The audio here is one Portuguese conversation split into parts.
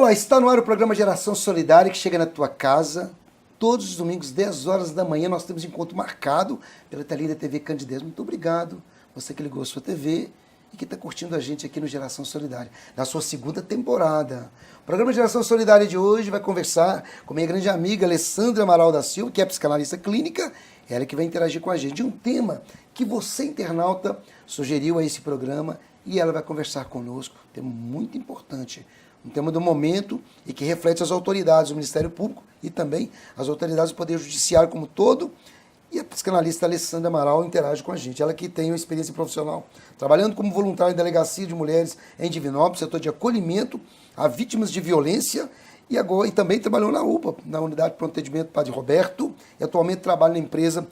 Olá, está no ar o programa Geração Solidária, que chega na tua casa todos os domingos, 10 horas da manhã. Nós temos encontro marcado pela telinha da TV Candidez. Muito obrigado, você que ligou a sua TV e que está curtindo a gente aqui no Geração Solidária, na sua segunda temporada. O programa Geração Solidária de hoje vai conversar com minha grande amiga Alessandra Amaral da Silva, que é psicanalista clínica, ela que vai interagir com a gente de um tema que você, internauta, sugeriu a esse programa, e ela vai conversar conosco, um tema muito importante, um tema do momento e que reflete as autoridades do Ministério Público e também as autoridades do Poder Judiciário como todo. E a psicanalista Alessandra Amaral interage com a gente. Ela que tem uma experiência profissional trabalhando como voluntária em delegacia de mulheres em Divinópolis, setor de acolhimento a vítimas de violência, e agora também trabalhou na UPA, na Unidade de Pronto Atendimento Padre Roberto, e atualmente trabalha na empresa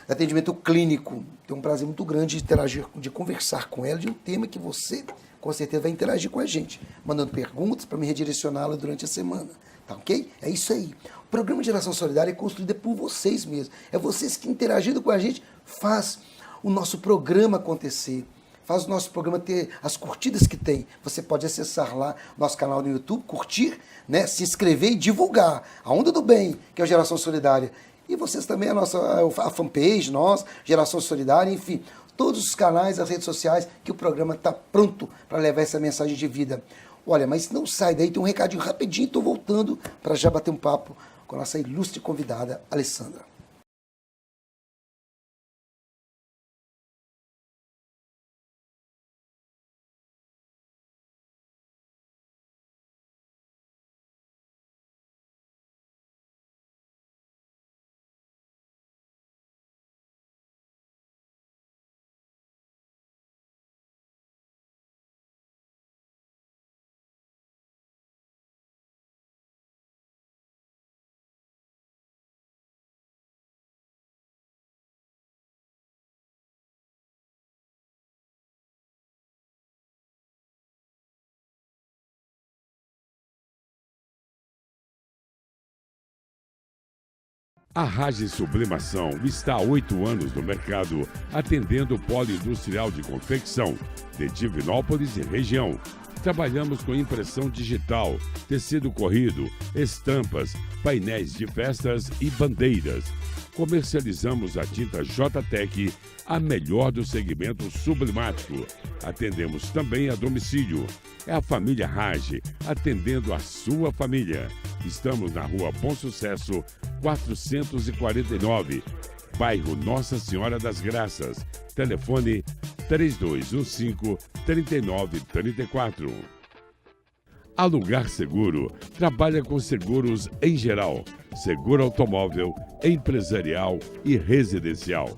de atendimento clínico. Tem um prazer muito grande de interagir, de conversar com ela de um tema que você, com certeza, vai interagir com a gente, mandando perguntas para me redirecioná-la durante a semana. Tá ok? É isso aí. O programa de Geração Solidária é construído por vocês mesmos. É vocês que, interagindo com a gente, faz o nosso programa acontecer. Faz o nosso programa ter as curtidas que tem. Você pode acessar lá nosso canal no YouTube, curtir, né, se inscrever e divulgar a Onda do Bem, que é a Geração Solidária. E vocês também, a fanpage, nós, Geração Solidária, enfim, todos os canais, as redes sociais, que o programa está pronto para levar essa mensagem de vida. Olha, mas não sai daí, tem um recadinho rapidinho, estou voltando para já bater um papo com a nossa ilustre convidada, Alessandra. A Rage Sublimação está há 8 anos no mercado, atendendo o polo industrial de confecção de Divinópolis e região. Trabalhamos com impressão digital, tecido corrido, estampas, painéis de festas e bandeiras. Comercializamos a tinta J-Tec, a melhor do segmento sublimático. Atendemos também a domicílio. É a família Rage, atendendo a sua família. Estamos na Rua Bom Sucesso, 449, bairro Nossa Senhora das Graças. Telefone 3215-3934. A Lugar Seguro trabalha com seguros em geral, seguro automóvel, empresarial e residencial,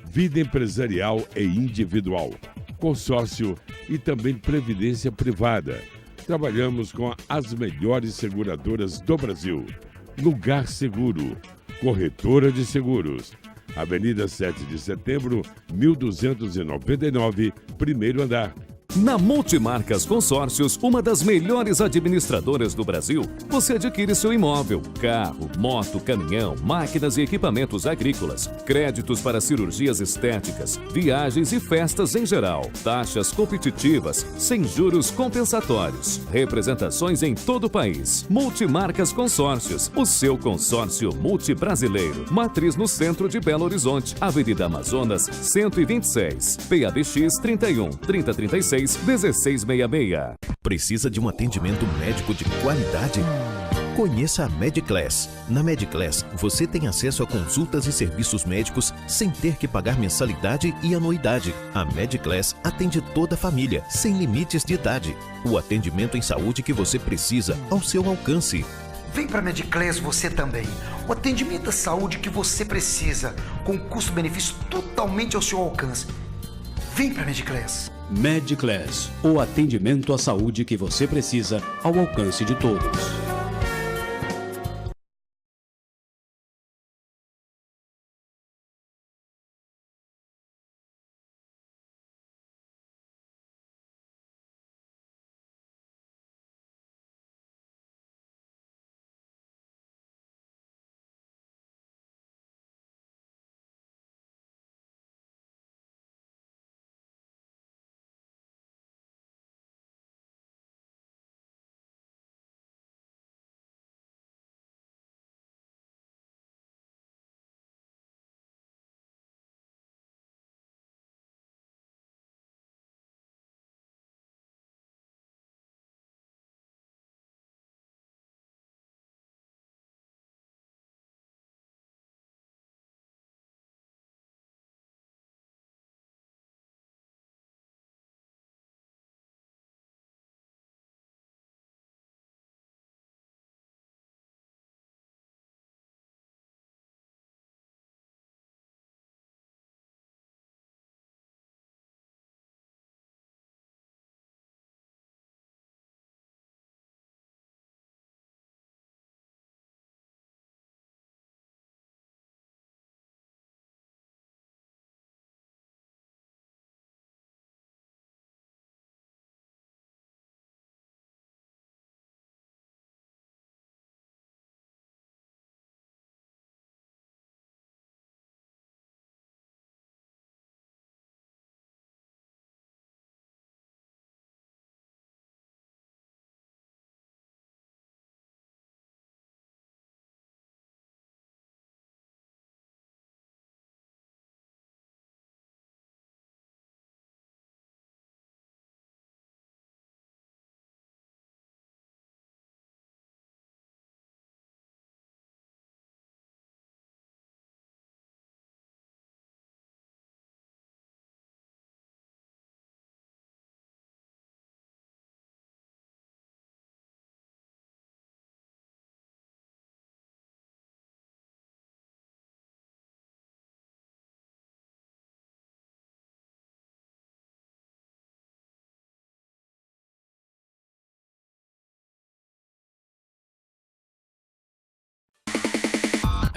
vida empresarial e individual, consórcio e também previdência privada. Trabalhamos com as melhores seguradoras do Brasil. Lugar Seguro, corretora de seguros. Avenida 7 de Setembro, 1299, primeiro andar. Na Multimarcas Consórcios, uma das melhores administradoras do Brasil, você adquire seu imóvel, carro, moto, caminhão, máquinas e equipamentos agrícolas, créditos para cirurgias estéticas, viagens e festas em geral, taxas competitivas, sem juros compensatórios, representações em todo o país. Multimarcas Consórcios, o seu consórcio multibrasileiro. Matriz no centro de Belo Horizonte, Avenida Amazonas, 126, PABX 31 3036 1666. Precisa de um atendimento médico de qualidade? Conheça a Mediclass. Na Mediclass, você tem acesso a consultas e serviços médicos sem ter que pagar mensalidade e anuidade. A Mediclass atende toda a família, sem limites de idade. O atendimento em saúde que você precisa ao seu alcance. Vem para a Mediclass você também. O atendimento à saúde que você precisa, com custo-benefício totalmente ao seu alcance. Vem para a Mediclass. Mediclass, o atendimento à saúde que você precisa ao alcance de todos.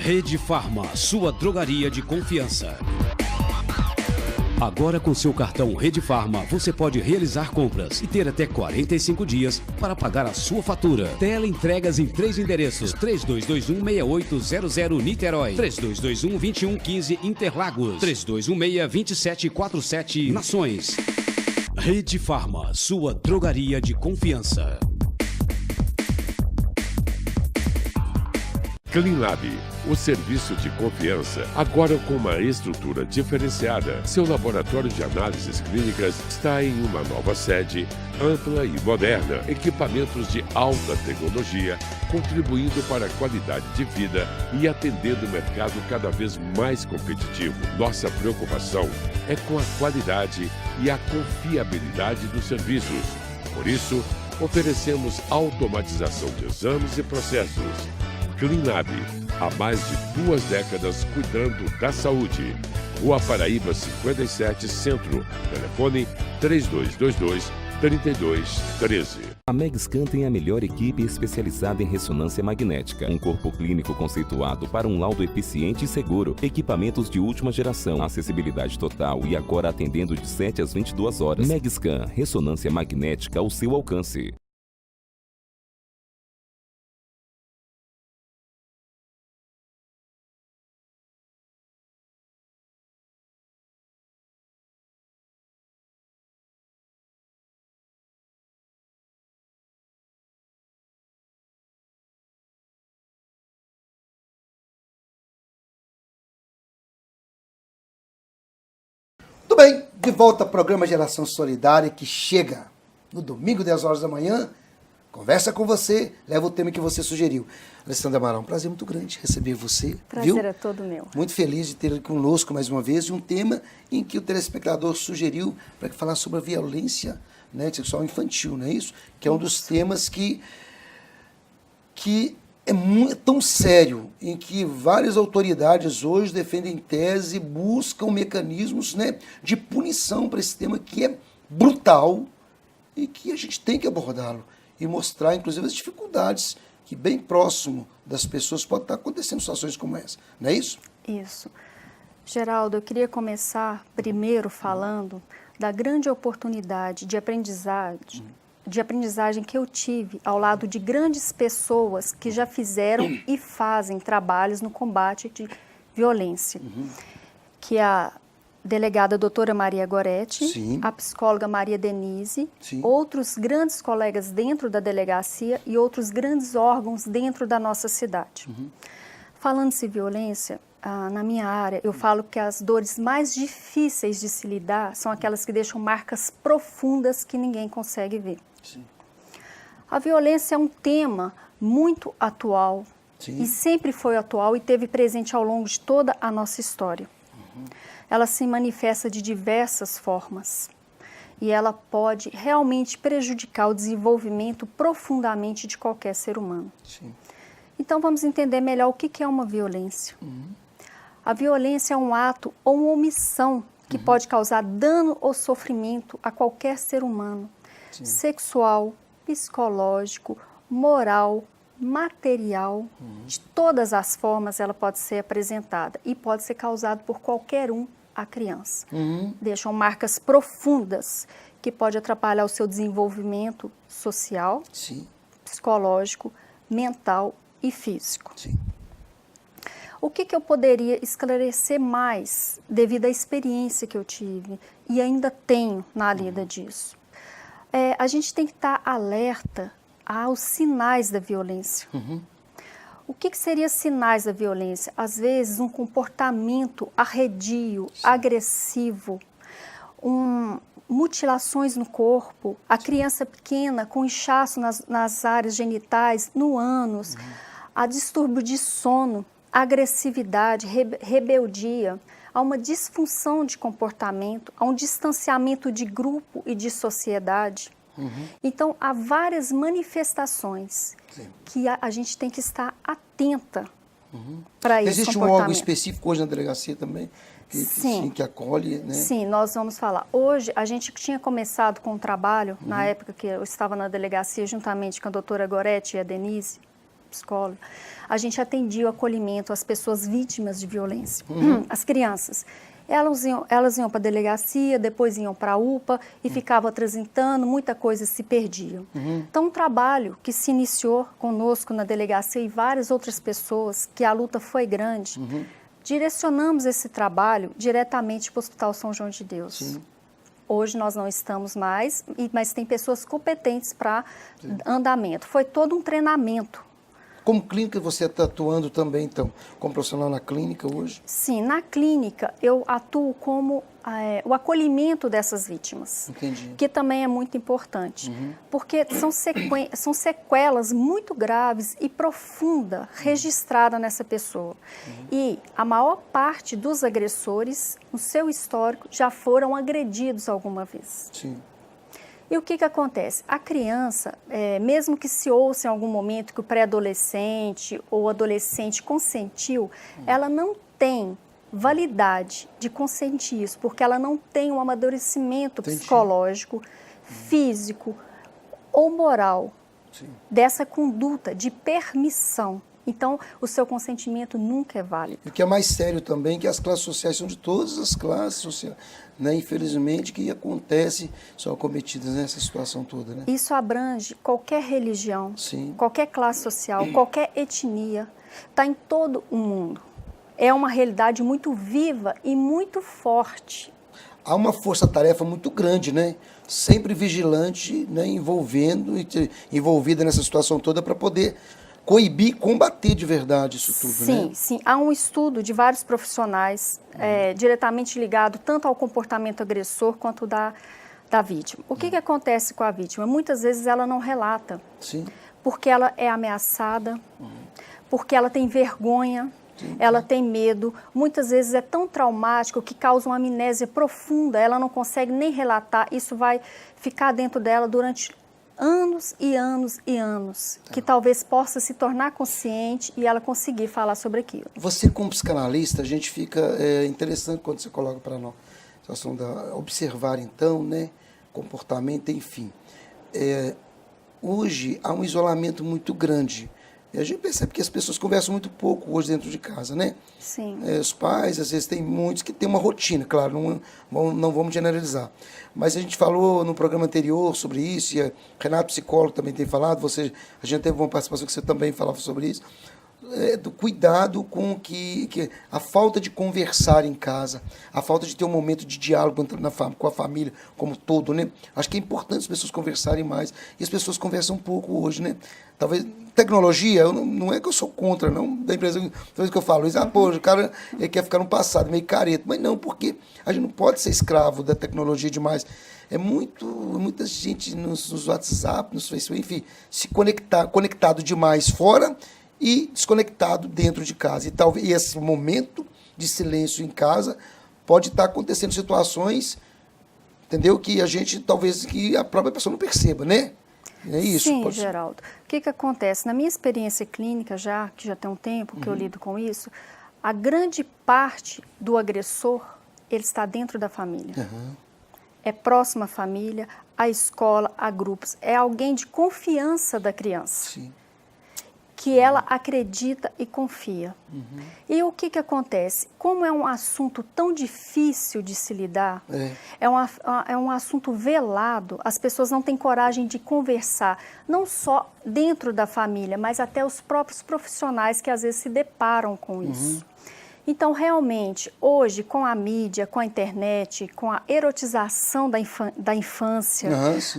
Rede Farma, sua drogaria de confiança. Agora com seu cartão Rede Farma, você pode realizar compras e ter até 45 dias para pagar a sua fatura. Teleentregas em 3 endereços: 3221-6800 Niterói, 3221-2115 Interlagos, 3216-2747 Nações. Rede Farma, sua drogaria de confiança. Cleanlab, o serviço de confiança, agora com uma estrutura diferenciada. Seu laboratório de análises clínicas está em uma nova sede, ampla e moderna. Equipamentos de alta tecnologia, contribuindo para a qualidade de vida e atendendo o mercado cada vez mais competitivo. Nossa preocupação é com a qualidade e a confiabilidade dos serviços. Por isso, oferecemos automatização de exames e processos. Cleanlab, há mais de 2 décadas cuidando da saúde. Rua Paraíba 57, Centro. Telefone 3222-3213. A Megscan tem a melhor equipe especializada em ressonância magnética, um corpo clínico conceituado para um laudo eficiente e seguro, equipamentos de última geração, acessibilidade total e agora atendendo de 7 às 22 horas. Megscan, ressonância magnética ao seu alcance. Tudo bem, de volta ao programa Geração Solidária, que chega no domingo, 10 horas da manhã, conversa com você, leva o tema que você sugeriu. Alessandra Amaral, um prazer muito grande receber você. Prazer é todo meu. Muito feliz de ter ele conosco mais uma vez, de um tema em que o telespectador sugeriu para falar sobre a violência, né, sexual infantil, não é isso? Que é um dos temas que é tão sério, em que várias autoridades hoje defendem tese, buscam mecanismos, né, de punição para esse tema que é brutal e que a gente tem que abordá-lo e mostrar, inclusive, as dificuldades que bem próximo das pessoas pode estar acontecendo situações como essa. Não é isso? Isso. Geraldo, eu queria começar primeiro falando da grande oportunidade de aprendizagem que eu tive ao lado de grandes pessoas que já fizeram e fazem trabalhos no combate de violência, que é a delegada doutora Maria Goretti, Sim. a psicóloga Maria Denise, Sim. outros grandes colegas dentro da delegacia e outros grandes órgãos dentro da nossa cidade. Falando-se violência, na minha área, eu falo que as dores mais difíceis de se lidar são aquelas que deixam marcas profundas que ninguém consegue ver. Sim. A violência é um tema muito atual. Sim. E sempre foi atual e teve presente ao longo de toda a nossa história. Ela se manifesta de diversas formas e ela pode realmente prejudicar o desenvolvimento profundamente de qualquer ser humano. Sim. Então vamos entender melhor o que é uma violência. A violência é um ato ou uma omissão que pode causar dano ou sofrimento a qualquer ser humano, sexual, psicológico, moral, material, de todas as formas ela pode ser apresentada e pode ser causada por qualquer um à criança. Deixam marcas profundas que pode atrapalhar o seu desenvolvimento social, Sim. psicológico, mental e físico. Sim. O que eu poderia esclarecer mais devido à experiência que eu tive e ainda tenho na lida disso? A gente tem que estar alerta aos sinais da violência. O que seria sinais da violência? Às vezes, um comportamento arredio, agressivo, mutilações no corpo, a criança pequena com inchaço nas áreas genitais, no ânus, a distúrbio de sono, agressividade, rebeldia, há uma disfunção de comportamento, há um distanciamento de grupo e de sociedade. Então, há várias manifestações que a gente tem que estar atenta para esse Existe um comportamento. órgão específico hoje na delegacia também? Que acolhe, né? Sim, nós vamos falar. Hoje, a gente tinha começado com um trabalho, na época que eu estava na delegacia, juntamente com a doutora Goretti e a Denise, psicóloga, a gente atendia o acolhimento às pessoas vítimas de violência, as crianças. Elas iam para a delegacia, depois iam para a UPA e ficavam transitando, muita coisa se perdia. Então, um trabalho que se iniciou conosco na delegacia e várias outras pessoas, que a luta foi grande, direcionamos esse trabalho diretamente para o Hospital São João de Deus. Sim. Hoje nós não estamos mais, mas tem pessoas competentes para andamento. Foi todo um treinamento. Como clínica, você está atuando também, então, como profissional na clínica hoje? Sim, na clínica eu atuo como o acolhimento dessas vítimas. Entendi. Que também é muito importante, porque são sequelas muito graves e profundas registradas nessa pessoa. E a maior parte dos agressores, no seu histórico, já foram agredidos alguma vez. Sim. E o que acontece? A criança, mesmo que se ouça em algum momento que o pré-adolescente ou adolescente consentiu, ela não tem validade de consentir isso, porque ela não tem um amadurecimento psicológico, físico ou moral dessa conduta de permissão. Então, o seu consentimento nunca é válido. E o que é mais sério também, que as classes sociais são de todas as classes sociais, né? Infelizmente, que acontece, são acometidas nessa situação toda, né? Isso abrange qualquer religião, Sim. qualquer classe social, qualquer etnia, está em todo o mundo. É uma realidade muito viva e muito forte. Há uma força-tarefa muito grande, né? Sempre vigilante, né? Envolvida nessa situação toda para poder coibir, combater de verdade isso tudo, sim, né? Sim, há um estudo de vários profissionais diretamente ligado tanto ao comportamento agressor quanto da vítima. O que acontece com a vítima? Muitas vezes ela não relata, Sim. porque ela é ameaçada, porque ela tem vergonha, ela tem medo, muitas vezes é tão traumático que causa uma amnésia profunda, ela não consegue nem relatar, isso vai ficar dentro dela durante anos e anos e anos, que talvez possa se tornar consciente e ela conseguir falar sobre aquilo. Você, como psicanalista, a gente fica interessante quando você coloca para nós a situação da observar, então, né, comportamento, enfim. Hoje há um isolamento muito grande. E a gente percebe que as pessoas conversam muito pouco hoje dentro de casa, né? Sim. Os pais, às vezes, tem muitos que têm uma rotina, claro, não vamos generalizar. Mas a gente falou no programa anterior sobre isso, e a Renato, psicólogo, também tem falado, a gente teve uma participação que você também falava sobre isso, do cuidado com que a falta de conversar em casa, a falta de ter um momento de diálogo com a família como todo, né? Acho que é importante as pessoas conversarem mais, e as pessoas conversam pouco hoje, né? Talvez tecnologia, não é que eu sou contra, não, da empresa, talvez que eu falo isso, o cara quer ficar no passado, meio careta, mas não, porque a gente não pode ser escravo da tecnologia demais. Muita gente nos WhatsApp, nos Facebook, enfim, se conectado demais fora e desconectado dentro de casa. E talvez esse momento de silêncio em casa pode estar acontecendo situações, entendeu? Que a gente, talvez, que a própria pessoa não perceba, né? É isso. Sim, Geraldo. O que acontece? Na minha experiência clínica, que já tem um tempo que eu lido com isso, a grande parte do agressor, ele está dentro da família. É próximo à família, à escola, a grupos. É alguém de confiança da criança. Sim. Que ela acredita e confia. E o que acontece? Como é um assunto tão difícil de se lidar, é um assunto velado, as pessoas não têm coragem de conversar, não só dentro da família, mas até os próprios profissionais que às vezes se deparam com isso. Então, realmente, hoje, com a mídia, com a internet, com a erotização da infância,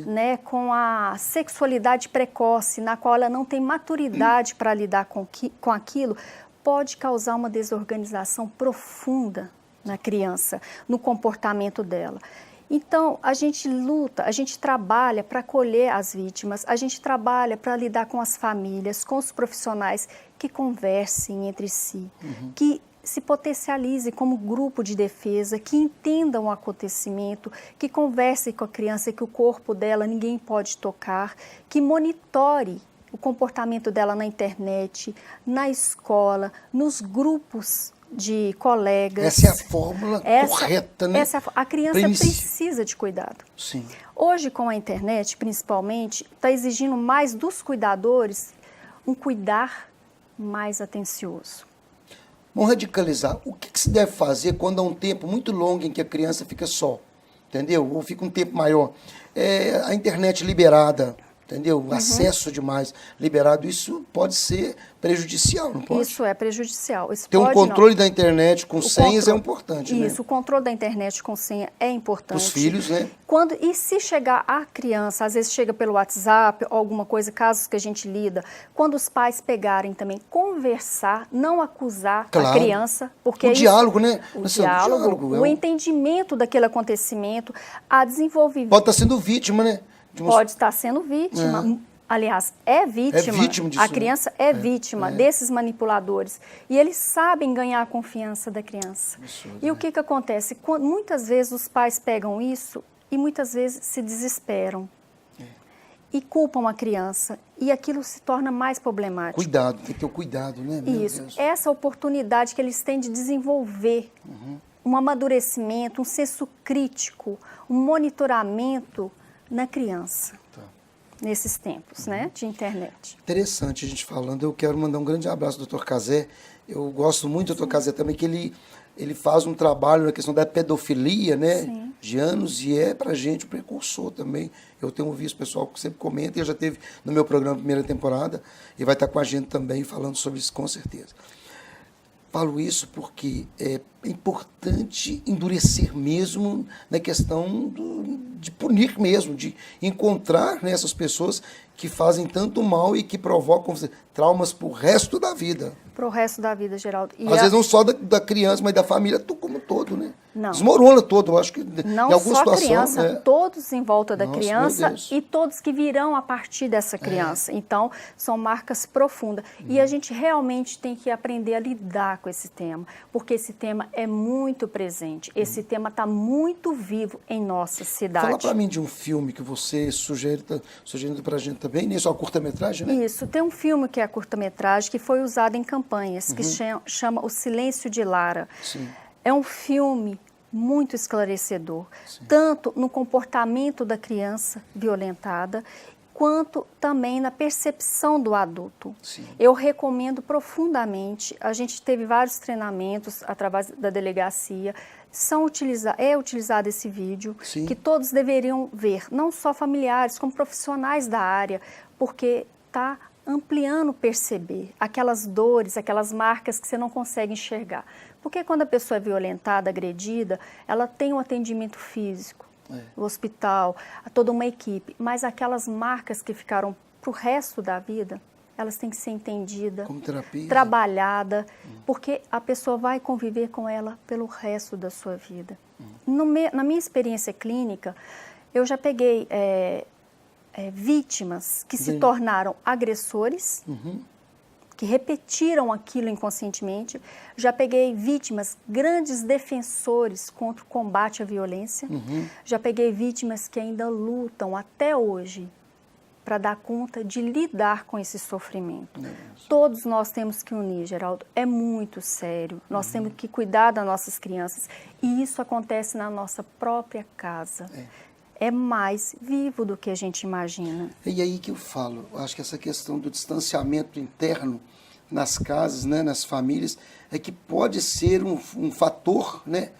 né, com a sexualidade precoce, na qual ela não tem maturidade para lidar com aquilo, pode causar uma desorganização profunda na criança, no comportamento dela. Então, a gente luta, a gente trabalha para acolher as vítimas, a gente trabalha para lidar com as famílias, com os profissionais que conversem entre si, que se potencialize como grupo de defesa, que entendam o acontecimento, que conversem com a criança que o corpo dela ninguém pode tocar, que monitore o comportamento dela na internet, na escola, nos grupos de colegas. Essa é a fórmula correta, né? A criança precisa de cuidado. Sim. Hoje, com a internet, principalmente, está exigindo mais dos cuidadores um cuidar mais atencioso. Vamos radicalizar. O que se deve fazer quando há um tempo muito longo em que a criança fica só? Entendeu? Ou fica um tempo maior. A internet liberada, entendeu? O acesso demais liberado, isso pode ser prejudicial, não pode? Isso é prejudicial. Isso ter um pode, controle não. da internet com senhas é importante, né? Isso, o controle da internet com senha é importante. Os filhos, né? E se chegar a criança, às vezes chega pelo WhatsApp, alguma coisa, casos que a gente lida, quando os pais pegarem também, conversar, não acusar a criança, porque o diálogo, né? O diálogo, o entendimento daquele acontecimento, a desenvolvimento. Pode estar sendo vítima, né? Pode estar sendo vítima. Aliás, é vítima. É vítima disso, a criança é vítima desses manipuladores. E eles sabem ganhar a confiança da criança. Absurdo, e o que acontece? Muitas vezes os pais pegam isso e muitas vezes se desesperam. E culpam a criança. E aquilo se torna mais problemático. Cuidado, tem que ter o cuidado, né? Isso. Essa oportunidade que eles têm de desenvolver um amadurecimento, um senso crítico, um monitoramento na criança. Nesses tempos, né, de internet. Interessante a gente falando. Eu quero mandar um grande abraço ao Dr. Cazé. Eu gosto muito do Dr. Cazé também, que ele faz um trabalho na questão da pedofilia, né, Sim. de anos, e é pra gente um precursor também. Eu tenho visto o pessoal que sempre comenta, e já teve no meu programa primeira temporada, e vai estar com a gente também falando sobre isso com certeza. Falo isso porque é importante endurecer mesmo na questão de punir mesmo, de encontrar, né, essas pessoas que fazem tanto mal e que provocam traumas para o resto da vida. Para o resto da vida, Geraldo. Às vezes não só da criança, mas da família como um todo, né? Não. Desmorona todo, eu acho que não em alguma só situação, a criança, né? todos em volta da Nossa, criança meu Deus. e todos que virão a partir dessa criança. Então, são marcas profundas. E a gente realmente tem que aprender a lidar com esse tema, porque esse tema é muito presente. Esse tema está muito vivo em nossa cidade. Fala para mim de um filme que você sugerindo para a gente também, nem só curta-metragem, né? Isso, tem um filme que é curta-metragem que foi usado em campanhas, que chama O Silêncio de Lara. Sim. É um filme muito esclarecedor, tanto no comportamento da criança violentada, quanto também na percepção do adulto. Sim. Eu recomendo profundamente, a gente teve vários treinamentos através da delegacia, é utilizado esse vídeo, Sim. que todos deveriam ver, não só familiares, como profissionais da área, porque está ampliando perceber aquelas dores, aquelas marcas que você não consegue enxergar. Porque quando a pessoa é violentada, agredida, ela tem um atendimento físico, o hospital, toda uma equipe, mas aquelas marcas que ficaram para o resto da vida, elas têm que ser entendidas, Como terapia, trabalhada, porque a pessoa vai conviver com ela pelo resto da sua vida. Na minha experiência clínica, eu já peguei vítimas que se tornaram agressores, que repetiram aquilo inconscientemente. Já peguei vítimas, grandes defensores contra o combate à violência. Já peguei vítimas que ainda lutam até hoje para dar conta de lidar com esse sofrimento. Todos nós temos que unir, Geraldo. É muito sério. Nós temos que cuidar das nossas crianças. E isso acontece na nossa própria casa. É mais vivo do que a gente imagina. E aí que eu falo, eu acho que essa questão do distanciamento interno nas casas, né, nas famílias, é que pode ser um fator, né,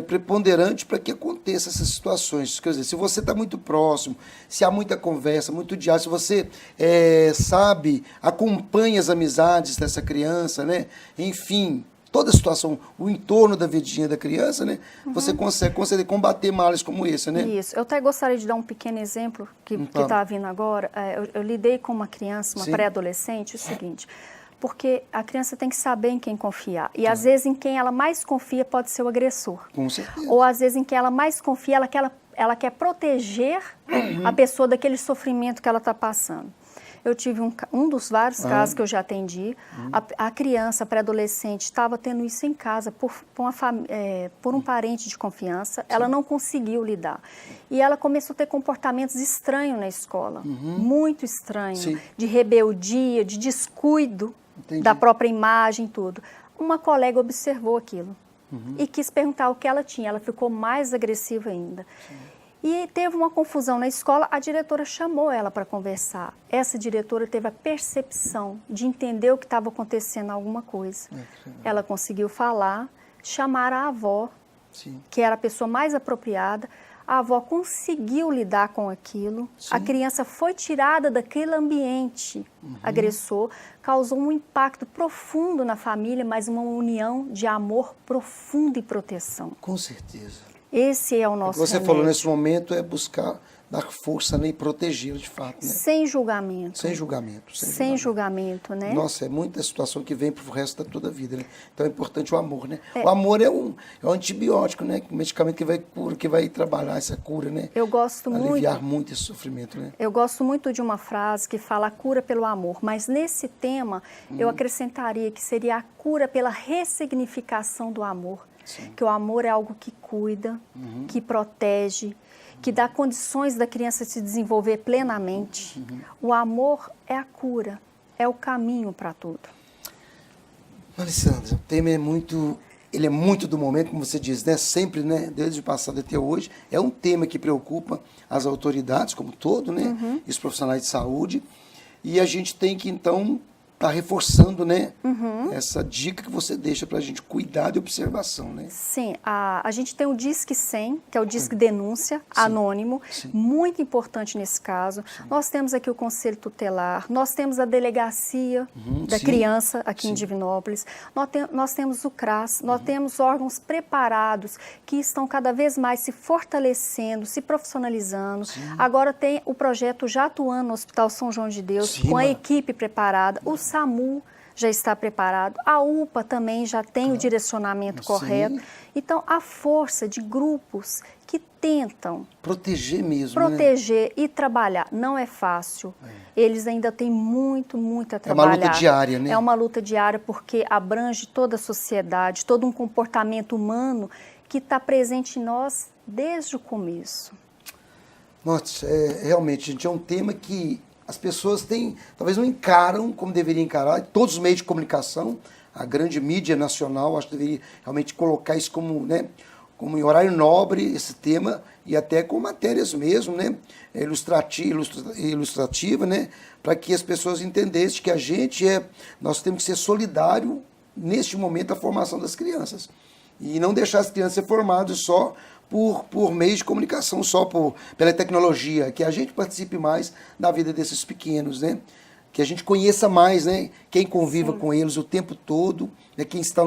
preponderante para que aconteça essas situações. Quer dizer, se você está muito próximo, se há muita conversa, muito diálogo, se você acompanha as amizades dessa criança, né, enfim, toda a situação, o entorno da vidinha da criança, né, você consegue combater males como esse, né? Isso. Eu até gostaria de dar um pequeno exemplo que está vindo agora. Eu lidei com uma criança, uma pré-adolescente, o seguinte, porque a criança tem que saber em quem confiar. E às vezes em quem ela mais confia pode ser o agressor. Com certeza. Ou às vezes em quem ela mais confia, ela quer proteger a pessoa daquele sofrimento que ela está passando. Eu tive um dos vários casos que eu já atendi. A criança, a pré-adolescente, estava tendo isso em casa por um parente de confiança. Ela não conseguiu lidar. E ela começou a ter comportamentos estranhos na escola. Muito estranhos. De rebeldia, de descuido da própria imagem, tudo. Uma colega observou aquilo e quis perguntar o que ela tinha. Ela ficou mais agressiva ainda. E teve uma confusão na escola, a diretora chamou ela para conversar. Essa diretora teve a percepção de entender o que estava acontecendo alguma coisa. Ela conseguiu falar, chamar a avó, Sim. que era a pessoa mais apropriada. A avó conseguiu lidar com aquilo. Sim. A criança foi tirada daquele ambiente agressor, causou um impacto profundo na família, mas uma união de amor profundo e proteção. Com certeza. Esse é o nosso O que você remédio. falou nesse momento é buscar dar força, né, e protegê-lo de fato, né? Sem julgamento. Sem julgamento. Sem julgamento, né? Nossa, é muita situação que vem pro resto da toda a vida, né? Então é importante o amor, né? O amor é um antibiótico, né? Um medicamento que vai trabalhar essa cura, né? Eu gosto Aliviar muito esse sofrimento, né? Eu gosto muito de uma frase que fala a cura pelo amor, mas nesse tema eu acrescentaria que seria a cura pela ressignificação do amor. Sim. Que o amor é algo que cuida, que protege, que dá condições da criança se desenvolver plenamente. O amor é a cura, é o caminho para tudo. Alessandra, o tema é muito do momento, como você diz, né? Sempre, né? Desde o passado até hoje, é um tema que preocupa as autoridades como um todo, né? E os profissionais de saúde. E a gente tem que, então, estar reforçando, né? Essa dica que você deixa para a gente, cuidado e observação, né? Sim, a gente tem o Disque 100, que é o Disque Denúncia, anônimo, muito importante nesse caso. Nós temos aqui o Conselho Tutelar, nós temos a Delegacia da Criança aqui em Divinópolis, nós temos o CRAS, nós temos órgãos preparados que estão cada vez mais se fortalecendo, se profissionalizando. Agora tem o projeto já atuando no Hospital São João de Deus, com a equipe preparada, o SAMU já está preparado, a UPA também já tem o direcionamento correto. Então, a força de grupos que tentam proteger mesmo, proteger e trabalhar. Não é fácil. Eles ainda têm muito a trabalhar. É uma luta diária, né? É uma luta diária porque abrange toda a sociedade, todo um comportamento humano que está presente em nós desde o começo. Nossa, realmente, gente, é um tema que as pessoas talvez não encaram como deveriam encarar, todos os meios de comunicação, a grande mídia nacional, acho que deveria realmente colocar isso como, né, como em horário nobre, esse tema, e até com matérias mesmo, né, ilustrativa, né, para que as pessoas entendessem que nós temos que ser solidários neste momento da formação das crianças, e não deixar as crianças ser formadas só por meios de comunicação, só pela tecnologia, que a gente participe mais da vida desses pequenos, né? Que a gente conheça mais, né? Quem conviva com eles o tempo todo, né? Quem está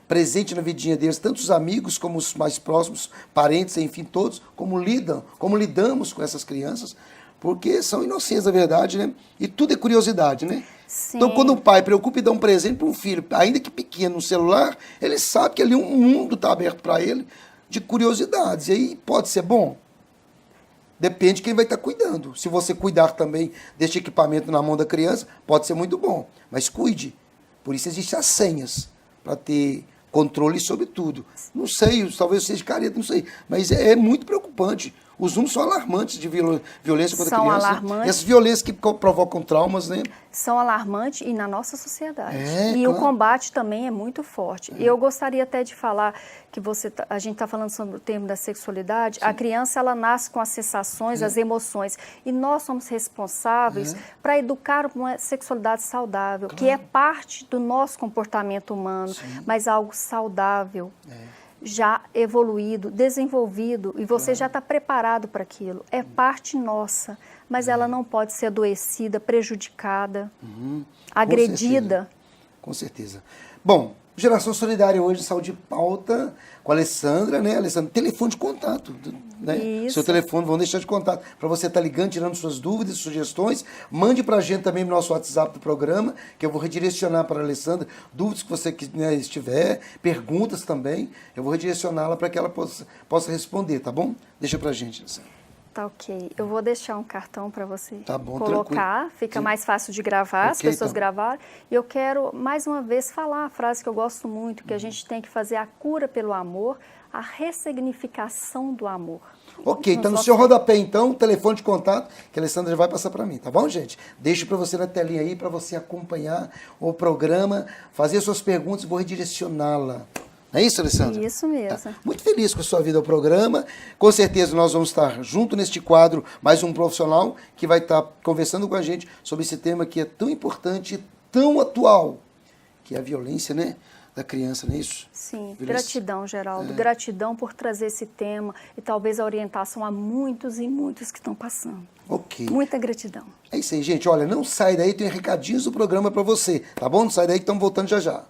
presente na vidinha deles, tanto os amigos como os mais próximos, parentes, enfim, todos, como lidamos com essas crianças, porque são inocentes, na verdade, né? E tudo é curiosidade, né? Sim. Então, quando o pai preocupa em dar um presente para um filho, ainda que pequeno, no celular, ele sabe que ali um mundo está aberto para ele, de curiosidades. E aí pode ser bom? Depende de quem vai estar cuidando. Se você cuidar também deste equipamento na mão da criança, pode ser muito bom. Mas cuide. Por isso existem as senhas, para ter controle sobre tudo. Não sei, talvez seja careta, não sei. Mas é muito preocupante. Os números são alarmantes de violência contra a criança. São alarmantes. Essas violências que provocam traumas, né? São alarmantes e na nossa sociedade. E claro. o combate também é muito forte. E eu gostaria até de falar que a gente está falando sobre o termo da sexualidade. A criança, ela nasce com as sensações, as emoções. E nós somos responsáveis para educar uma sexualidade saudável, que é parte do nosso comportamento humano, mas algo saudável. Já evoluído, desenvolvido, e você já está preparado para aquilo. É parte nossa, mas ela não pode ser adoecida, prejudicada, agredida. Com certeza. Bom, Geração Solidária hoje, Saúde em Pauta, com a Alessandra, né? Alessandra, telefone de contato, né? Isso. Seu telefone, vamos deixar de contato para você estar ligando, tirando suas dúvidas, sugestões. Mande para a gente também no nosso WhatsApp do programa, que eu vou redirecionar para a Alessandra, dúvidas que você estiver, perguntas também, eu vou redirecioná-la para que ela possa responder, tá bom? Deixa para a gente, Alessandra. Tá ok. Eu vou deixar um cartão para você colocar, tranquilo. Fica mais fácil de gravar, as pessoas gravarem. E eu quero, mais uma vez, falar uma frase que eu gosto muito, que a gente tem que fazer a cura pelo amor, a ressignificação do amor. Ok, então no seu rodapé, então, telefone de contato, que a Alessandra já vai passar para mim, tá bom, gente? Deixo para você na telinha aí, para você acompanhar o programa, fazer suas perguntas e vou redirecioná-la Não é isso, Alessandra? Isso mesmo. Tá. Muito feliz com a sua vida ao programa. Com certeza nós vamos estar junto neste quadro, mais um profissional que vai estar conversando com a gente sobre esse tema que é tão importante e tão atual, que é a violência, né, da criança, não é isso? Sim, Violência. gratidão, Geraldo. Gratidão por trazer esse tema e talvez a orientação a muitos e muitos que estão passando. Ok. Muita gratidão. É isso aí, gente. Olha, não sai daí, tem recadinhos do programa para você, tá bom? Não sai daí que estamos voltando já já.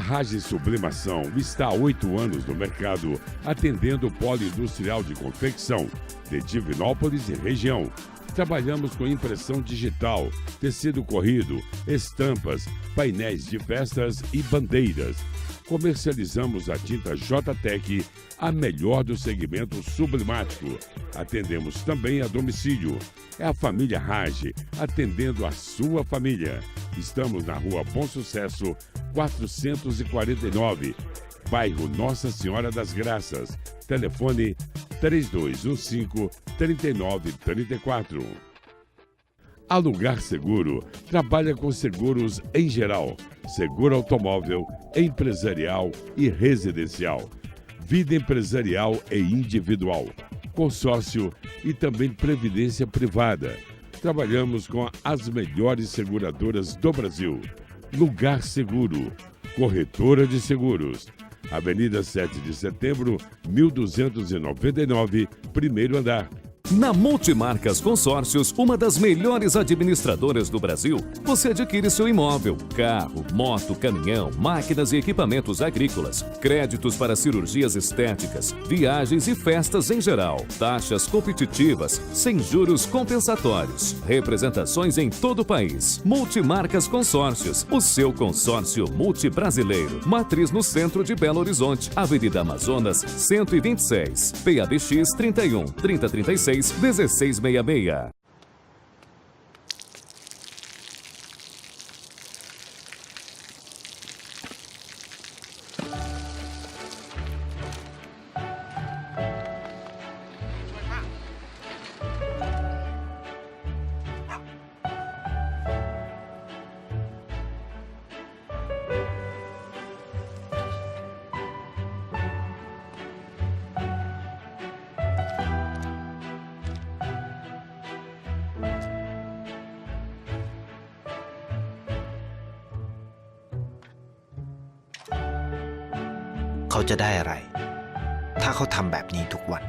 Rage Sublimação está há 8 anos no mercado, atendendo o polo industrial de confecção de Divinópolis e região. Trabalhamos com impressão digital, tecido corrido, estampas, painéis de festas e bandeiras. Comercializamos a tinta J-Tec, a melhor do segmento sublimático. Atendemos também a domicílio. É a família Rage, atendendo a sua família. Estamos na Rua Bom Sucesso, 449, bairro Nossa Senhora das Graças. Telefone 3215-3934. A Lugar Seguro trabalha com seguros em geral, seguro automóvel, empresarial e residencial, vida empresarial e individual, consórcio e também previdência privada. Trabalhamos com as melhores seguradoras do Brasil. Lugar Seguro, corretora de seguros. Avenida 7 de Setembro, 1299, primeiro andar. Na Multimarcas Consórcios, uma das melhores administradoras do Brasil, você adquire seu imóvel, carro, moto, caminhão, máquinas e equipamentos agrícolas, créditos para cirurgias estéticas, viagens e festas em geral, taxas competitivas, sem juros compensatórios, representações em todo o país. Multimarcas Consórcios, o seu consórcio multibrasileiro. Matriz no centro de Belo Horizonte, Avenida Amazonas, 126, PABX 31 3036 1666.เขาจะได้อะไร ถ้าเขาทำแบบนี้ทุกวัน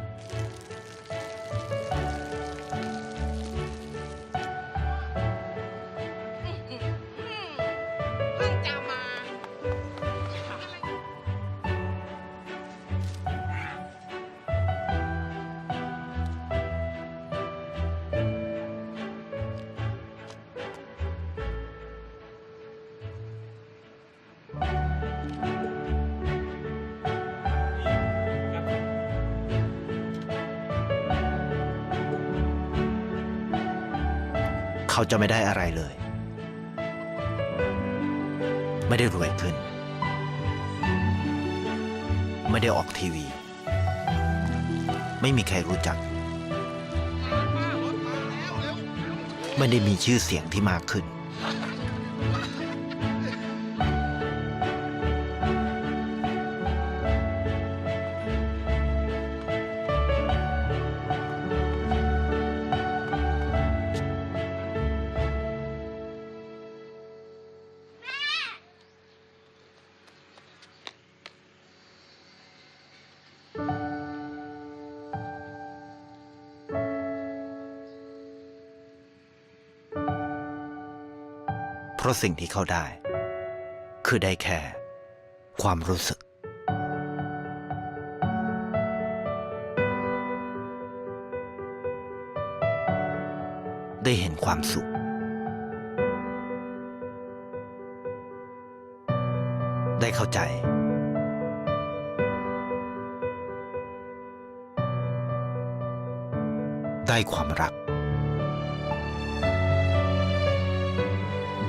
เขาจะไม่ได้อะไรเลย ไม่ได้รวยขึ้น ไม่ได้ออกทีวี ไม่มีใครรู้จัก ไม่ได้มีชื่อเสียงที่มากขึ้น เพราะสิ่งที่เขาได้ คือได้แค่ความรู้สึก ได้เห็นความสุข ได้เข้าใจ ความรัก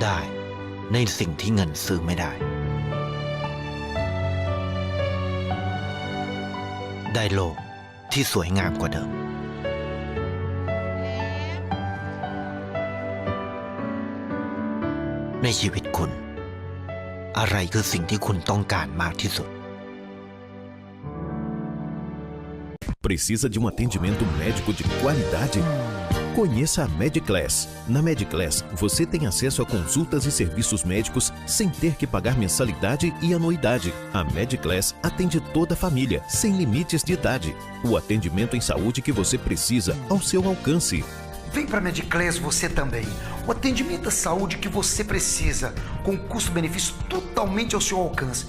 ได้ในสิ่งที่เงินซื้อไม่ได้ ได้โลกที่สวยงามกว่าเดิม ในชีวิตคุณ อะไรคือสิ่งที่คุณต้องการมากที่สุด Precisa de um atendimento médico de qualidade? Conheça a Mediclass. Na Mediclass, você tem acesso a consultas e serviços médicos sem ter que pagar mensalidade e anuidade. A Mediclass atende toda a família, sem limites de idade. O atendimento em saúde que você precisa ao seu alcance. Vem para a Mediclass você também. O atendimento à saúde que você precisa, com custo-benefício totalmente ao seu alcance.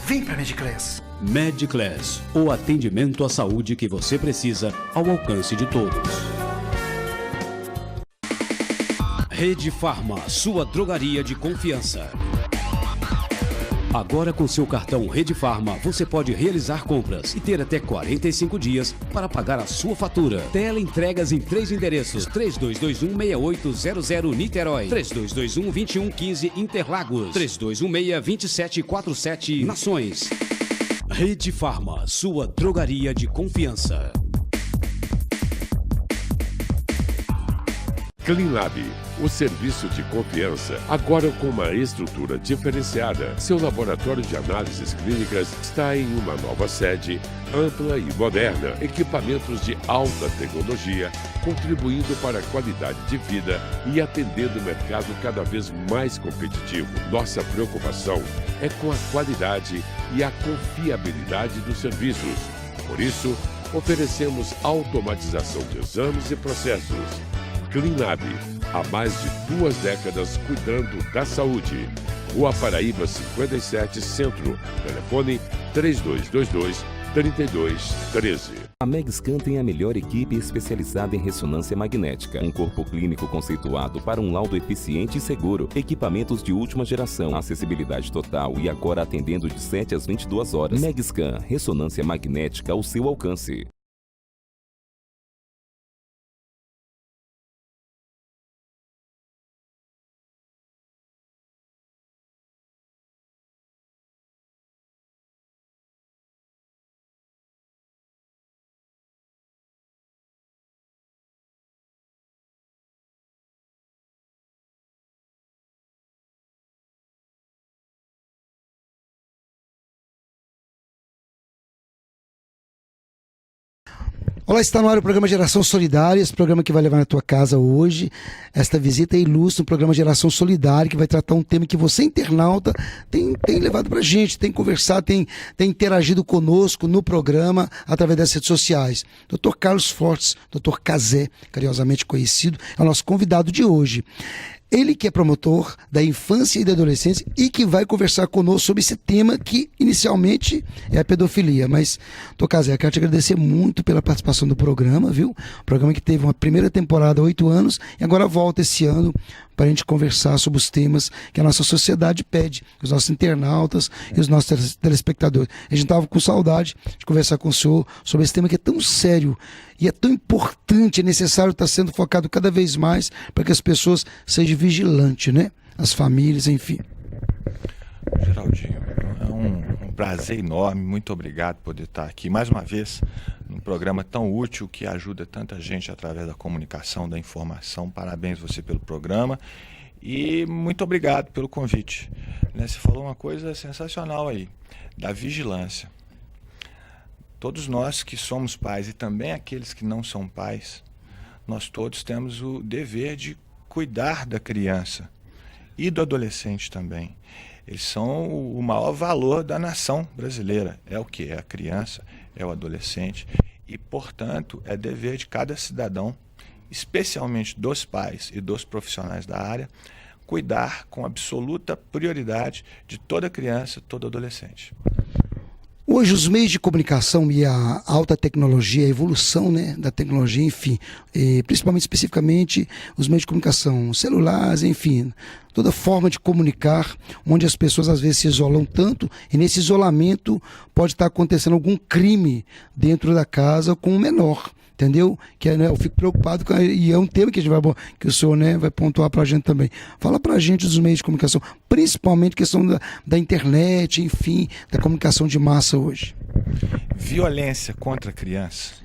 Vem para a Mediclass. Mediclass, o atendimento à saúde que você precisa ao alcance de todos. Rede Farma, sua drogaria de confiança. Agora com seu cartão Rede Farma, você pode realizar compras e ter até 45 dias para pagar a sua fatura. Teleentregas em 3 endereços: 3221-6800 Niterói, 3221-2115 Interlagos, 3216-2747 Nações. Rede Farma, sua drogaria de confiança. Cleanlab, o serviço de confiança, agora com uma estrutura diferenciada. Seu laboratório de análises clínicas está em uma nova sede, ampla e moderna, equipamentos de alta tecnologia, contribuindo para a qualidade de vida e atendendo o mercado cada vez mais competitivo. Nossa preocupação é com a qualidade e a confiabilidade dos serviços. Por isso, oferecemos automatização de exames e processos. Cleanlab, há mais de 2 décadas cuidando da saúde. Rua Paraíba 57 Centro. Telefone 3222-3213. A Megscan tem a melhor equipe especializada em ressonância magnética, um corpo clínico conceituado para um laudo eficiente e seguro, equipamentos de última geração, acessibilidade total e agora atendendo de 7 às 22 horas. Megscan, ressonância magnética ao seu alcance. Olá, está no ar o programa Geração Solidária, esse programa que vai levar na tua casa hoje. Esta visita ilustra o programa Geração Solidária, que vai tratar um tema que você, internauta, tem levado pra gente, tem conversado, tem interagido conosco no programa através das redes sociais. Dr. Carlos Fortes, Dr. Cazé, carinhosamente conhecido, é o nosso convidado de hoje. Ele que é promotor da infância e da adolescência e que vai conversar conosco sobre esse tema que inicialmente é a pedofilia. Mas, Dr. Cazé, quero te agradecer muito pela participação do programa, viu? O programa que teve uma primeira temporada há 8 anos e agora volta esse ano para a gente conversar sobre os temas que a nossa sociedade pede, os nossos internautas e os nossos telespectadores. A gente estava com saudade de conversar com o senhor sobre esse tema que é tão sério e é tão importante, é necessário estar sendo focado cada vez mais para que as pessoas sejam vigilantes, né? As famílias, enfim. Geraldinho, é um prazer enorme, muito obrigado por poder estar aqui mais uma vez num programa tão útil que ajuda tanta gente através da comunicação, da informação. Parabéns você pelo programa e muito obrigado pelo convite. Você falou uma coisa sensacional aí, da vigilância. Todos nós que somos pais e também aqueles que não são pais, nós todos temos o dever de cuidar da criança e do adolescente também. Eles são o maior valor da nação brasileira. É o que? É a criança, é o adolescente. E, portanto, é dever de cada cidadão, especialmente dos pais e dos profissionais da área, cuidar com absoluta prioridade de toda criança, todo adolescente. Hoje os meios de comunicação e a alta tecnologia, a evolução, né, da tecnologia, enfim, principalmente especificamente os meios de comunicação, celulares, enfim, toda forma de comunicar, onde as pessoas às vezes se isolam tanto e nesse isolamento pode estar acontecendo algum crime dentro da casa com um menor. entendeu? Que né, eu fico preocupado e é um tema que, que o senhor, né, vai pontuar para a gente também. Fala para a gente dos meios de comunicação, principalmente questão da internet, enfim, da comunicação de massa hoje. Violência contra a criança,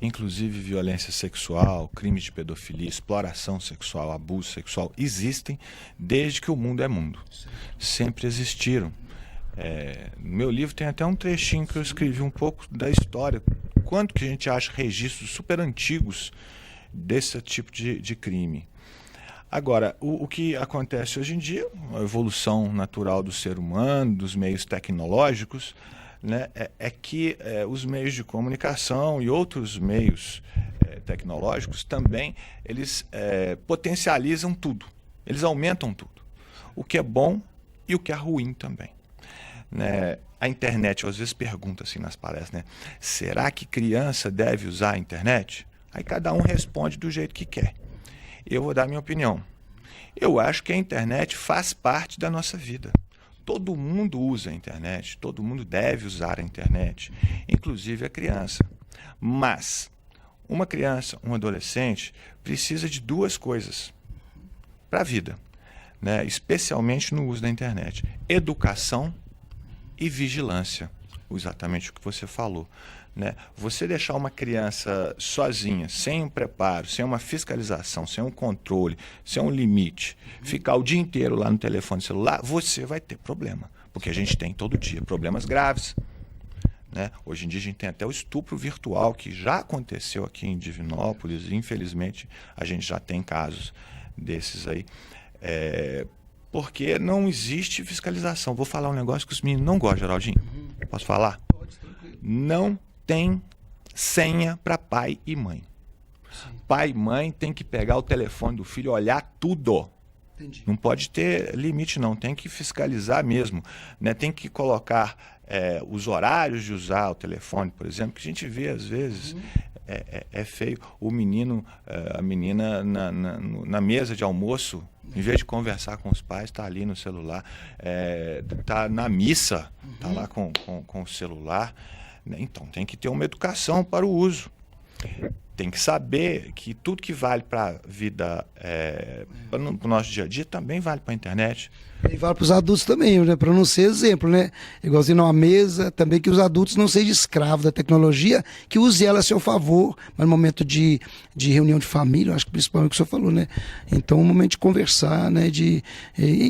inclusive violência sexual, crime de pedofilia, exploração sexual, abuso sexual, existem desde que o mundo é mundo. Sempre existiram. No meu livro tem até um trechinho que eu escrevi um pouco da história. Quanto que a gente acha registros super antigos desse tipo de crime. Agora, o que acontece hoje em dia, a evolução natural do ser humano, dos meios tecnológicos, né, é que os meios de comunicação e outros meios tecnológicos também, eles potencializam tudo, eles aumentam tudo. O que é bom e o que é ruim também. Né? A internet, eu às vezes pergunto assim nas palestras, né? Será que criança deve usar a internet? Aí cada um responde do jeito que quer. Eu vou dar minha opinião. Eu acho que a internet faz parte da nossa vida. Todo mundo usa a internet, todo mundo deve usar a internet, inclusive a criança. Mas uma criança, um adolescente, precisa de duas coisas para a vida, né? Especialmente no uso da internet: educação e vigilância, exatamente o que você falou. Né? Você deixar uma criança sozinha, sem um preparo, sem uma fiscalização, sem um controle, sem um limite, ficar o dia inteiro lá no telefone celular, você vai ter problema, porque a gente tem todo dia problemas graves. Né? Hoje em dia a gente tem até o estupro virtual, que já aconteceu aqui em Divinópolis, e infelizmente a gente já tem casos desses aí. Porque não existe fiscalização. Vou falar um negócio que os meninos não gostam, Geraldinho. Posso falar? Não tem senha para pai e mãe. Pai e mãe tem que pegar o telefone do filho e olhar tudo. Entendi. Não pode ter limite, não. Tem que fiscalizar mesmo. Né? Tem que colocar os horários de usar o telefone, por exemplo, que a gente vê às vezes. É feio. O menino, a menina na mesa de almoço, em vez de conversar com os pais, está ali no celular. Está na missa, está lá com o celular. Então, tem que ter uma educação para o uso. Tem que saber que tudo que vale para a vida, para o nosso dia a dia, também vale para a internet. E vale para os adultos também, né? Para não ser exemplo, né? Igualzinho numa mesa, também que os adultos não sejam escravos da tecnologia, que use ela a seu favor, mas no momento de reunião de família, eu acho que principalmente o que o senhor falou, né? Então, um momento de conversar, né? De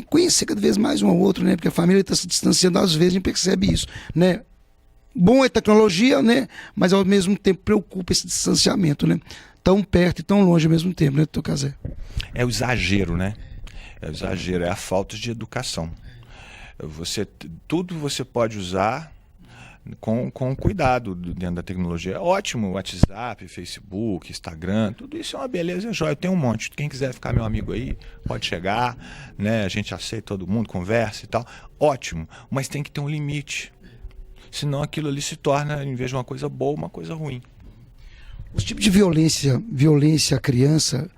conhecer cada vez mais um ao outro, né? Porque a família está se distanciando, às vezes a gente percebe isso, né? Bom é tecnologia, né? Mas ao mesmo tempo preocupa esse distanciamento, né? Tão perto e tão longe ao mesmo tempo, né, doutor Cazé? É o exagero, né? É o exagero, é a falta de educação. Tudo você pode usar com cuidado dentro da tecnologia. É ótimo, WhatsApp, Facebook, Instagram, tudo isso é uma beleza, é jóia. Eu tenho um monte. Quem quiser ficar meu amigo aí, pode chegar, né? A gente aceita todo mundo, conversa e tal. Ótimo, mas tem que ter um limite. Senão aquilo ali se torna, em vez de uma coisa boa, uma coisa ruim. Os tipos de violência à criança,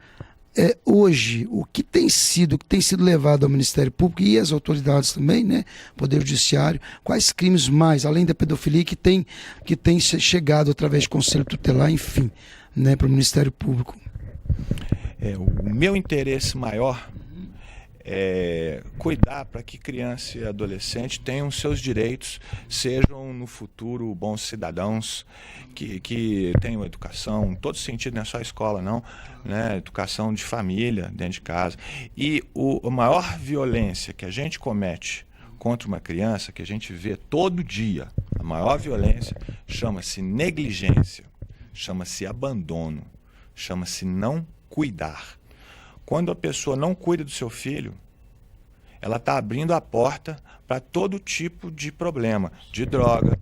hoje, o que tem sido levado ao Ministério Público e às autoridades também, né? Poder Judiciário, quais crimes mais, além da pedofilia, que tem chegado através de conselho tutelar, enfim, né, para o Ministério Público? O meu interesse maior é cuidar para que criança e adolescente tenham seus direitos, sejam no futuro bons cidadãos, que tenham educação, em todo sentido, não é só escola não, né? Educação de família dentro de casa. E a maior violência que a gente comete contra uma criança, que a gente vê todo dia, a maior violência chama-se negligência, chama-se abandono, chama-se não cuidar. Quando a pessoa não cuida do seu filho, ela está abrindo a porta para todo tipo de problema, de droga,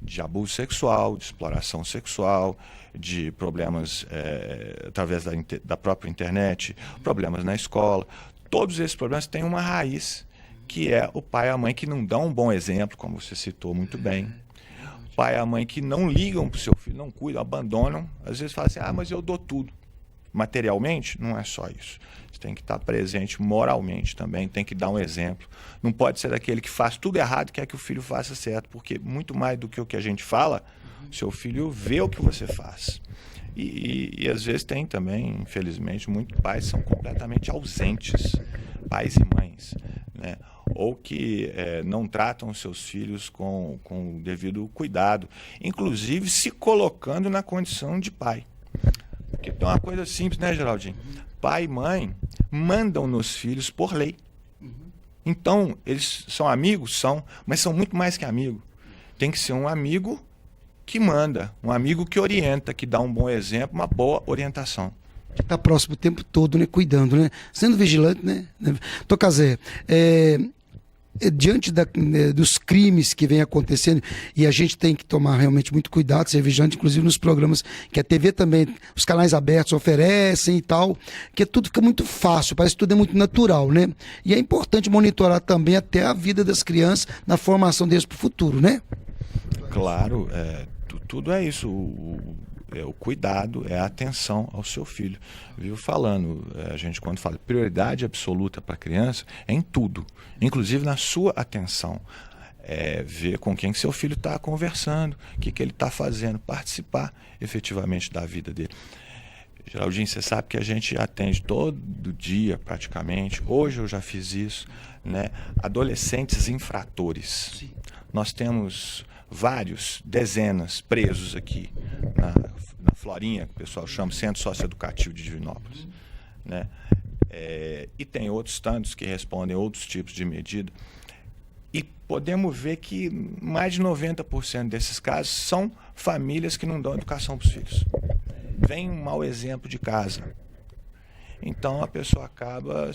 de abuso sexual, de exploração sexual, de problemas através da própria internet, problemas na escola. Todos esses problemas têm uma raiz, que é o pai e a mãe que não dão um bom exemplo, como você citou muito bem. O pai e a mãe que não ligam para o seu filho, não cuidam, abandonam. Às vezes falam assim, mas eu dou tudo. Materialmente, não é só isso. Você tem que estar presente moralmente também, tem que dar um exemplo. Não pode ser aquele que faz tudo errado e quer que o filho faça certo, porque muito mais do que o que a gente fala, Seu filho vê o que você faz. E às vezes tem também, infelizmente, muitos pais são completamente ausentes, pais e mães, né? Ou que não tratam os seus filhos com o devido cuidado, inclusive se colocando na condição de pai. Porque é uma coisa simples, né, Geraldinho? Pai e mãe mandam nos filhos por lei. Então, eles são amigos? São, mas são muito mais que amigo. Tem que ser um amigo que manda, um amigo que orienta, que dá um bom exemplo, uma boa orientação. Que está próximo o tempo todo, né? Cuidando, né? Sendo vigilante, né? Tocazé, diante dos crimes que vem acontecendo, e a gente tem que tomar realmente muito cuidado, ser vigilante, inclusive nos programas que a TV também, os canais abertos oferecem e tal, que tudo fica muito fácil, parece que tudo é muito natural, né? E é importante monitorar também até a vida das crianças na formação deles para o futuro, né? Claro, tudo é isso. O cuidado, é a atenção ao seu filho. Viu falando, a gente quando fala prioridade absoluta para a criança é em tudo, inclusive na sua atenção. Ver com quem seu filho está conversando, o que ele está fazendo, participar efetivamente da vida dele. Geraldinho, você sabe que a gente atende todo dia praticamente, hoje eu já fiz isso, né? Adolescentes infratores. Sim. Nós temos dezenas presos aqui na Florinha, que o pessoal chama Centro Socioeducativo de Divinópolis, né? E tem outros tantos que respondem outros tipos de medida. E podemos ver que mais de 90% desses casos são famílias que não dão educação para os filhos. Vem um mau exemplo de casa. Então a pessoa acaba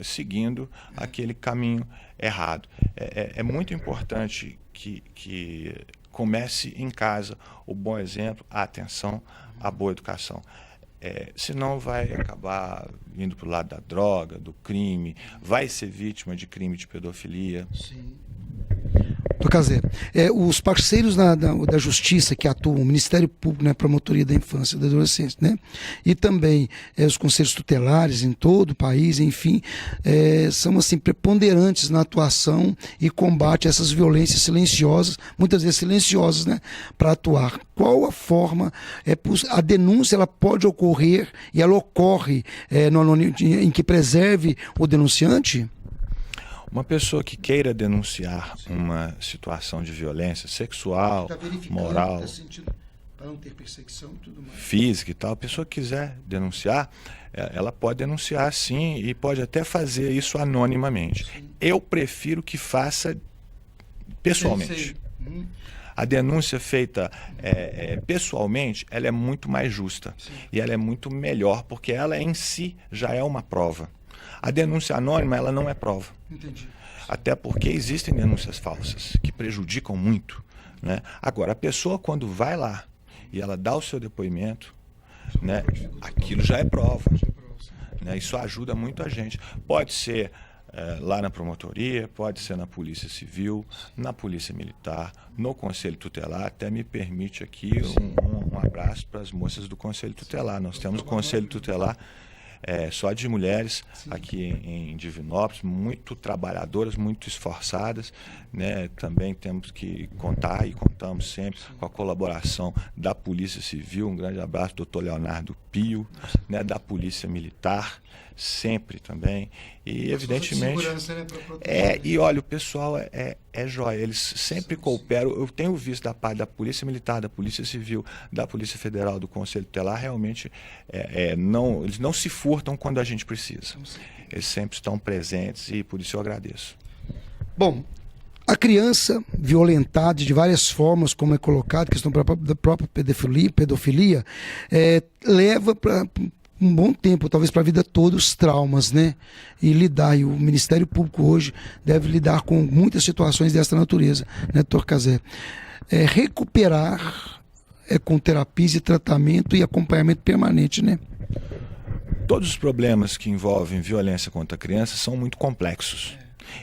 seguindo aquele caminho errado. É muito importante que comece em casa o bom exemplo, a atenção, a boa educação. Senão vai acabar indo para o lado da droga, do crime, vai ser vítima de crime de pedofilia. Sim. Tocazé, os parceiros da Justiça que atuam, o Ministério Público, né, Promotoria da Infância e da Adolescência, né, e também os conselhos tutelares em todo o país, enfim, são assim, preponderantes na atuação e combate a essas violências silenciosas, muitas vezes silenciosas, né, para atuar. Qual a forma, a denúncia ela pode ocorrer e ela ocorre em que preserve o denunciante? Uma pessoa que queira denunciar uma situação de violência sexual, moral, para não ter perseguição, tudo mais, física e tal, a pessoa que quiser denunciar, ela pode denunciar sim e pode até fazer isso anonimamente. Sim. Eu prefiro que faça pessoalmente. Sim. A denúncia feita pessoalmente, ela é muito mais justa. Sim. E ela é muito melhor, porque ela em si já é uma prova. A denúncia anônima, ela não é prova. Entendi. Até porque existem denúncias falsas que prejudicam muito, né? Agora, a pessoa quando vai lá e ela dá o seu depoimento, né, aquilo já é prova, né? Isso ajuda muito a gente. Pode ser lá na promotoria, pode ser na Polícia Civil, na Polícia Militar, no Conselho Tutelar. Até me permite aqui um abraço para as moças do Conselho Tutelar. Nós temos o Conselho Tutelar só de mulheres. Sim. Aqui em Divinópolis, muito trabalhadoras, muito esforçadas, né? Também temos que contar e contamos sempre com a colaboração da Polícia Civil. Um grande abraço, doutor Leonardo Pio, né? Da Polícia Militar, sempre também. E evidentemente e olha, o pessoal é jóia, eles sempre cooperam. Eu tenho visto da parte da Polícia Militar, da Polícia Civil, da Polícia Federal, do Conselho Tutelar, realmente eles não se furtam quando a gente precisa. Eles sempre estão presentes e por isso eu agradeço. Bom, a criança violentada de várias formas, como é colocado, questão da própria pedofilia, leva para um bom tempo, talvez para a vida toda, os traumas, né? E o Ministério Público hoje deve lidar com muitas situações dessa natureza, né, Tocazé? Recuperar com terapias e tratamento e acompanhamento permanente, né? Todos os problemas que envolvem violência contra a criança são muito complexos.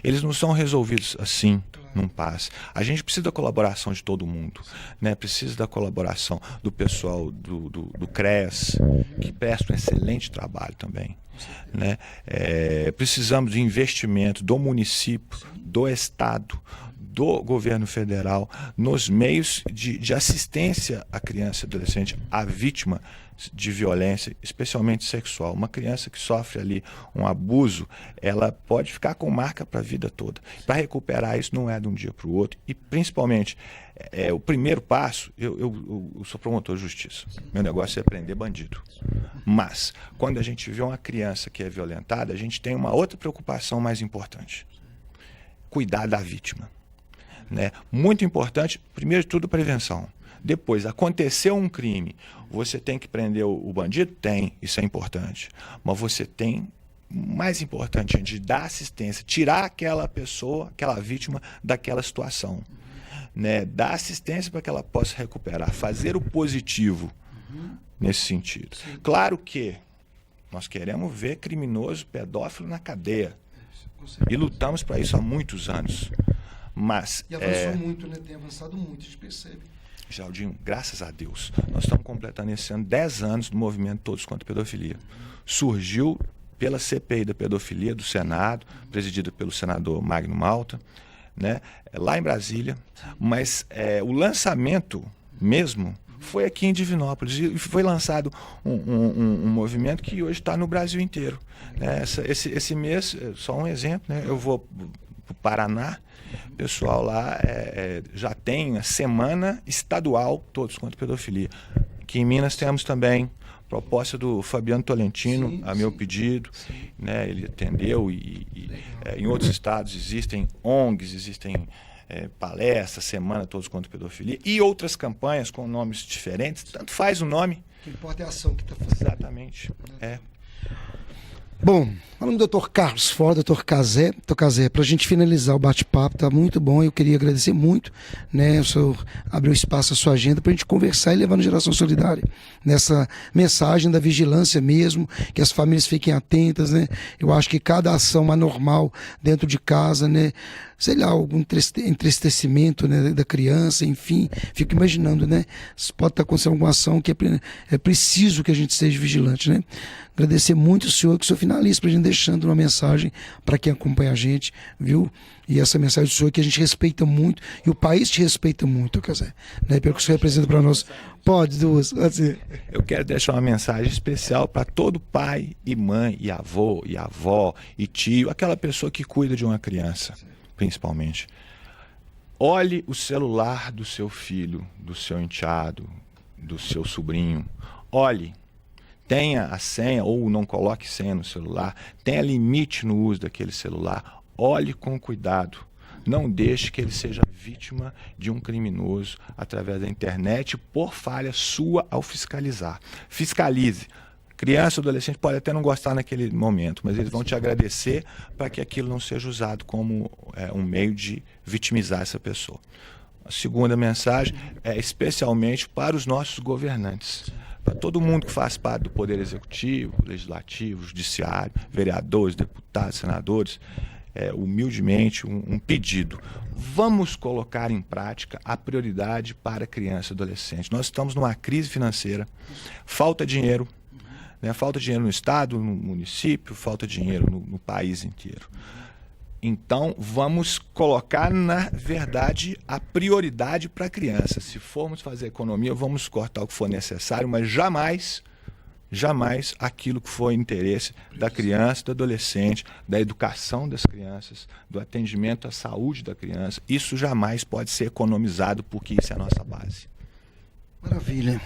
Eles não são resolvidos assim, num passe. A gente precisa da colaboração de todo mundo, né? Precisa da colaboração do pessoal do CREAS, que presta um excelente trabalho também, né? Precisamos de investimento do município, do Estado, do governo federal nos meios de assistência à criança e adolescente, à vítima de violência, especialmente sexual. Uma criança que sofre ali um abuso, ela pode ficar com marca para a vida toda. Para recuperar isso não é de um dia para o outro, e principalmente o primeiro passo, eu sou promotor de justiça, meu negócio é prender bandido, mas quando a gente vê uma criança que é violentada, a gente tem uma outra preocupação mais importante: cuidar da vítima, né? Muito importante, primeiro de tudo, prevenção. Depois, aconteceu um crime, você tem que prender o bandido? Tem, isso é importante. Mas você tem, mais importante, de dar assistência, tirar aquela pessoa, aquela vítima daquela situação, né? Dar assistência para que ela possa recuperar, fazer o positivo nesse sentido. Claro que nós queremos ver criminoso, pedófilo na cadeia. E lutamos para isso há muitos anos. Mas, e avançou muito, né? Tem avançado muito, a gente percebe. Geraldinho, graças a Deus, nós estamos completando esse ano 10 anos do movimento Todos contra a Pedofilia. Surgiu pela CPI da pedofilia do Senado, presidida pelo senador Magno Malta, né? Lá em Brasília, mas o lançamento mesmo foi aqui em Divinópolis, e foi lançado um movimento que hoje está no Brasil inteiro, né? Esse mês, só um exemplo, né? Eu vou para o Paraná, o pessoal lá já tem a Semana Estadual Todos contra a Pedofilia. Aqui em Minas temos também proposta do Fabiano Tolentino, a meu pedido, né? Ele atendeu, e em outros estados existem ONGs, existem palestras, Semana Todos contra a Pedofilia, e outras campanhas com nomes diferentes, tanto faz o nome. O que importa é a ação que está fazendo. Exatamente. Bom, falando do Dr. Carlos Ford, Dr. Cazé, para a gente finalizar o bate-papo, tá muito bom. Eu queria agradecer muito, né? O senhor abriu espaço à sua agenda para a gente conversar e levar no Geração Solidária nessa mensagem da vigilância mesmo, que as famílias fiquem atentas, né? Eu acho que cada ação anormal dentro de casa, né? Sei lá, algum entristecimento, né, da criança, enfim, fico imaginando, né? Pode estar acontecendo alguma ação que é preciso que a gente seja vigilante, né? Agradecer muito o senhor, que o senhor finaliza para a gente, deixando uma mensagem para quem acompanha a gente, viu? E essa mensagem do senhor que a gente respeita muito, e o país te respeita muito, Cazé, né? Pelo que o senhor representa para nós. Pode, duas, pode ser. Eu quero deixar uma mensagem especial para todo pai e mãe, e avô, e avó, e tio, aquela pessoa que cuida de uma criança, principalmente. Olhe o celular do seu filho, do seu enteado, do seu sobrinho. Olhe. Tenha a senha, ou não coloque senha no celular. Tenha limite no uso daquele celular. Olhe com cuidado. Não deixe que ele seja vítima de um criminoso através da internet por falha sua ao fiscalizar. Fiscalize. Criança ou adolescente pode até não gostar naquele momento, mas eles vão te agradecer para que aquilo não seja usado como um meio de vitimizar essa pessoa. A segunda mensagem é especialmente para os nossos governantes. Para todo mundo que faz parte do Poder Executivo, Legislativo, Judiciário, vereadores, deputados, senadores, humildemente um pedido. Vamos colocar em prática a prioridade para criança e adolescente. Nós estamos numa crise financeira, falta dinheiro, né? Falta dinheiro no Estado, no município, falta dinheiro no país inteiro. Então, vamos colocar, na verdade, a prioridade para a criança. Se formos fazer economia, vamos cortar o que for necessário, mas jamais aquilo que for interesse da criança, do adolescente, da educação das crianças, do atendimento à saúde da criança. Isso jamais pode ser economizado, porque isso é a nossa base. Maravilha.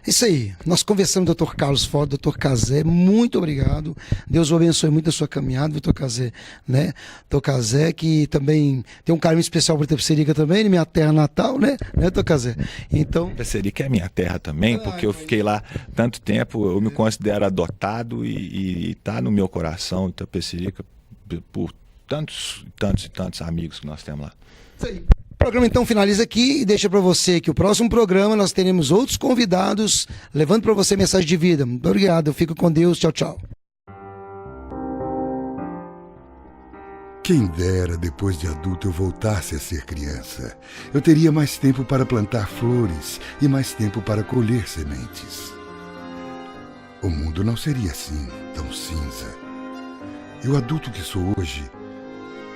Isso aí, nós conversamos com o Dr. Carlos Ford, Dr. Cazé, muito obrigado. Deus o abençoe muito a sua caminhada, Dr. Cazé, né? Dr. Cazé, que também tem um carinho especial por Itapecerica também, minha terra natal, né? Dr. Cazé? Então... Itapecerica é minha terra também, porque eu fiquei lá tanto tempo, eu me considero adotado e está no meu coração Itapecerica por tantos amigos que nós temos lá. Isso aí. O programa então finaliza aqui e deixa para você que o próximo programa nós teremos outros convidados levando para você mensagem de vida. Muito obrigado, eu fico com Deus, tchau, tchau. Quem dera depois de adulto eu voltasse a ser criança. Eu teria mais tempo para plantar flores e mais tempo para colher sementes. O mundo não seria assim, tão cinza. E o adulto que sou hoje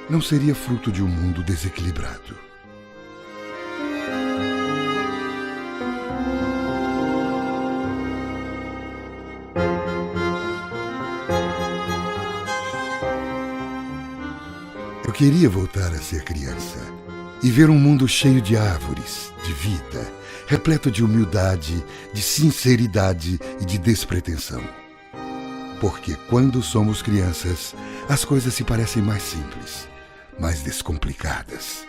não seria fruto de um mundo desequilibrado. queria voltar a ser criança e ver um mundo cheio de árvores, de vida, repleto de humildade, de sinceridade e de despretensão. Porque quando somos crianças, as coisas se parecem mais simples, mais descomplicadas.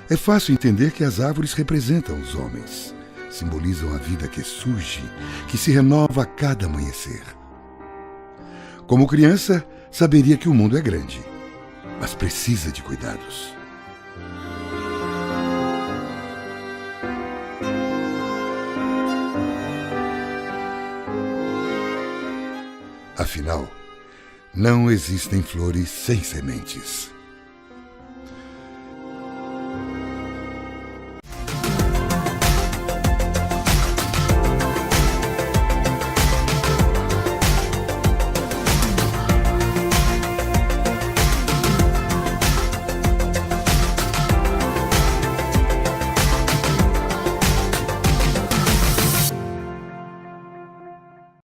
É fácil entender que as árvores representam os homens, simbolizam a vida que surge, que se renova a cada amanhecer. Como criança, saberia que o mundo é grande, mas precisa de cuidados. Afinal, não existem flores sem sementes.